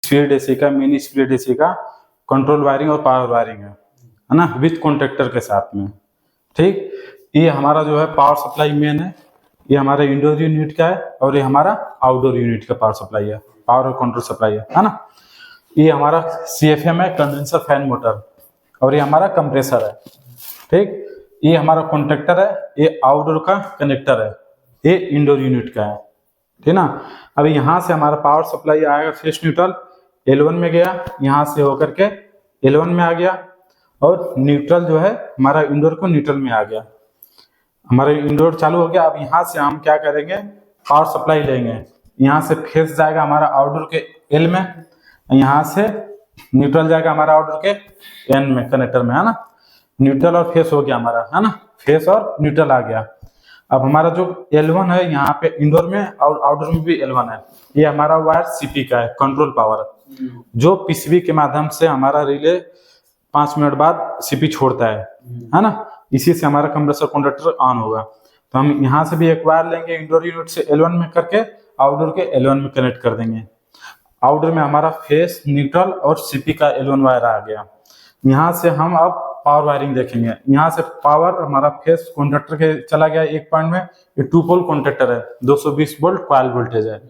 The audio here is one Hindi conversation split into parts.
स्प्लिट एसी का, मिनी स्प्लिट एसी का कंट्रोल वायरिंग और पावर वायरिंग है ना, विथ कॉन्टेक्टर के साथ में। ठीक, ये हमारा जो है पावर सप्लाई मेन है, ये हमारे इंडोर यूनिट का है और ये हमारा आउटडोर यूनिट का पावर सप्लाई है, पावर और कंट्रोल सप्लाई है ना। ये हमारा CFM है, कंडेंसर फैन मोटर, और ये हमारा कंप्रेसर है। ठीक, ये हमारा कॉन्ट्रैक्टर है, ये आउटडोर का कनेक्टर है, ये इंडोर यूनिट का है। ठीक ना। अभी यहाँ से हमारा पावर सप्लाई आएगा फेस न्यूट्रल, L1 में गया, यहाँ से होकर के L1 में आ गया, और न्यूट्रल जो है हमारा इंडोर को न्यूट्रल में आ गया, हमारा इंडोर चालू हो गया। अब यहाँ से हम क्या करेंगे, पावर सप्लाई लेंगे, यहाँ से फेस जाएगा हमारा आउटडोर के L में, यहाँ से न्यूट्रल जाएगा हमारा आउटडोर के N में, कनेक्टर में, है ना। न्यूट्रल और फेस हो गया हमारा, है ना, फेस और न्यूट्रल आ गया। अब हमारा जो L1 है यहाँ पे इंडोर में और आउटडोर में भी L1 है, ये हमारा वायर CP का है, कंट्रोल पावर, जो PCB के माध्यम से हमारा रिले 5 मिनट बाद CP छोड़ता है ना। इसी से हमारा कंप्रेसर कॉन्ट्रैक्टर ऑन होगा। तो हम यहाँ से भी एक वायर लेंगे इंडोर यूनिट से L1 में करके आउटडोर के L1 में कनेक्ट कर देंगे। आउटडोर में हमारा फेस, न्यूट्रल और CP का L1 वायर आ गया। यहाँ से हम अब पावर वायरिंग देखेंगे। यहाँ से पावर हमारा फेस कॉन्ट्रैक्टर के चला गया एक पॉइंट में, ये 2 पोल कॉन्ट्रैक्टर है, 220 वोल्ट कॉइल वोल्टेज है।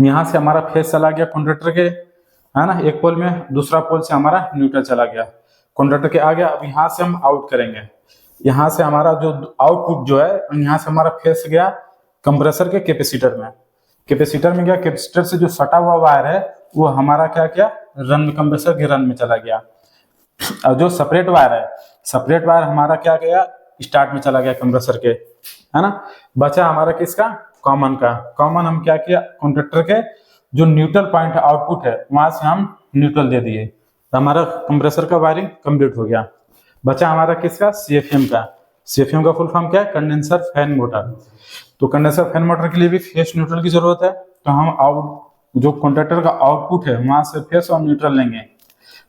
यहाँ से हमारा फेस चला गया कॉन्ट्रैक्टर के, है ना, एक पोल में, दूसरा पोल से हमारा न्यूट्रल चला गया, कॉन्ट्रैक्टर के आ गया। अब यहाँ से हम आउट करेंगे, यहाँ से हमारा जो आउटपुट जो है, यहाँ से हमारा फेस गया कंप्रेसर के कैपेसिटर में, कैपेसिटर में गया, कैपेसिटर से जो सटा हुआ वायर है वो हमारा क्या किया, रन में, कंप्रेसर के रन में चला गया। और जो सेपरेट वायर है, सेपरेट वायर हमारा क्या गया, स्टार्ट में चला गया कंप्रेसर के, है ना। बचा हमारा किसका, कॉमन का। कॉमन हम क्या किया, कॉन्ट्रैक्टर के जो न्यूट्रल पॉइंट है, आउटपुट है, वहां से हम न्यूट्रल दे दिए, तो हमारा कंप्रेसर का वायरिंग कंप्लीट हो गया। बचा हमारा किसका, CFM का। CFM का फुल फॉर्म क्या है, कंडेंसर फैन मोटर। तो कंडेंसर फैन मोटर के लिए भी फेस न्यूट्रल की जरूरत है, तो हम जो कॉन्ट्रैक्टर का आउटपुट है वहां से फेस और न्यूट्रल लेंगे।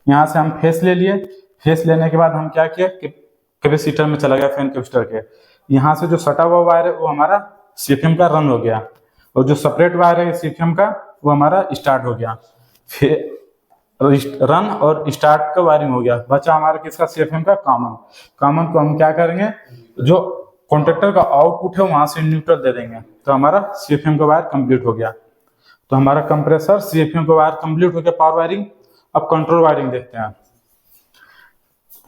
यहाँ से हम फेस ले लिए, फेस लेने के बाद हम क्या किया, कैपेसिटर में चला गया, फैन कैपेसिटर के। यहाँ से जो सटा हुआ वायर है वो हमारा CFM का रन हो गया, और जो सेपरेट वायर है CFM का वो हमारा स्टार्ट हो गया। फिर रन और स्टार्ट का वायरिंग हो गया। बचा हमारा किसका, CFM का कॉमन। कॉमन को हम क्या करेंगे, जो कॉन्ट्रैक्टर का आउटपुट है वहां से न्यूट्रल दे देंगे, तो हमारा CFM का वायर कंप्लीट हो गया। तो हमारा कंप्रेसर CFM का वायर कंप्लीट हो गया, पावर वायरिंग। अब कंट्रोल वायरिंग देखते हैं।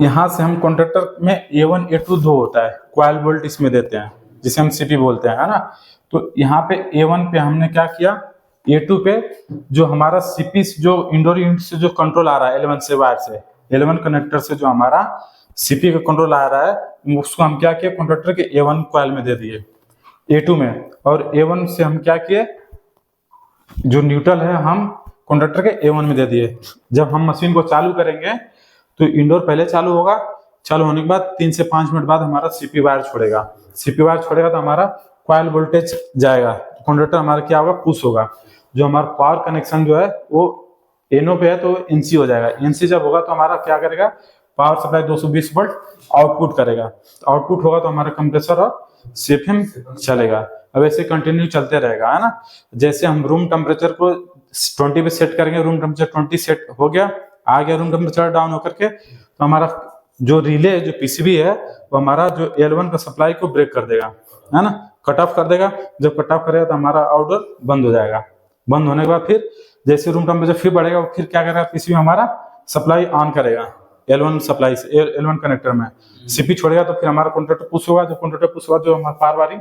यहाँ से हम कॉन्ट्रैक्टर में A1 A2 दो होता है, कॉइल वोल्ट इसमें देते हैं, जिसे हम CP बोलते हैं, है ना। तो यहाँ पे A1 पे हमने क्या किया, A2 पे जो हमारा CP जो इंडोर यूनिट से जो कंट्रोल आ रहा है L1 से वायर से, L1 कनेक्टर से जो हमारा CP का कंट्रोल आ रहा है, उसको हम क्या किए, कॉन्ट्रैक्टर के A1 कॉइल में दे दिए, A2 में। और A1 से हम क्या किए, जो न्यूट्रल है हम कॉन्ट्रैक्टर के A1 में दे दिए। जब हम मशीन को चालू करेंगे तो इंडोर पहले चालू होगा, चालू होने के बाद 3 से 5 मिनट बाद हमारा CP वायर छोड़ेगा। CP वायर छोड़ेगा तो हमारा कॉइल वोल्टेज जाएगा, कॉन्ट्रैक्टर हमारा क्या होगा, पुश होगा। जो हमारा पावर कनेक्शन जो है वो NO पे है तो NC हो जाएगा। NC जब होगा तो हमारा क्या करेगा, पावर सप्लाई 220 वोल्ट आउटपुट करेगा। आउटपुट होगा तो हमारा कंप्रेसर और CFM चलेगा। अब ऐसे कंटिन्यू चलते रहेगा, है ना। जैसे हम रूम टेम्परेचर को 20 पे सेट करेंगे, रूम टेम्परेचर 20 सेट हो गया, आ गया रूम टेम्परेचर डाउन होकर के, तो हमारा जो रिले, जो PCB है, वो हमारा जो L1 का सप्लाई को ब्रेक कर देगा, है ना, कट ऑफ कर देगा। जब कट ऑफ करेगा तो हमारा आउटडोर बंद हो जाएगा। बंद होने के बाद फिर जैसे रूम टेम्परेचर फिर बढ़ेगा, फिर क्या करेगा, PCB हमारा सप्लाई ऑन करेगा L1 सप्लाई से, L1 कनेक्टर में CP छोड़ेगा, तो फिर हमारा कॉन्ट्रैक्टर पुश होगा। जो कॉन्ट्रैक्टर पुश होगा, जो हमारा पावर वायरिंग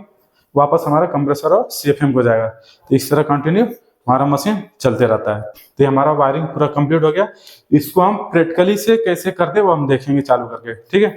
वापस हमारा कंप्रेसर और CFM को जाएगा। तो इस तरह कंटिन्यू हमारा मशीन चलते रहता है। तो हमारा वायरिंग पूरा कंप्लीट हो गया। इसको हम प्रैक्टिकली से कैसे करते हैं वो हम देखेंगे चालू करके, ठीक है।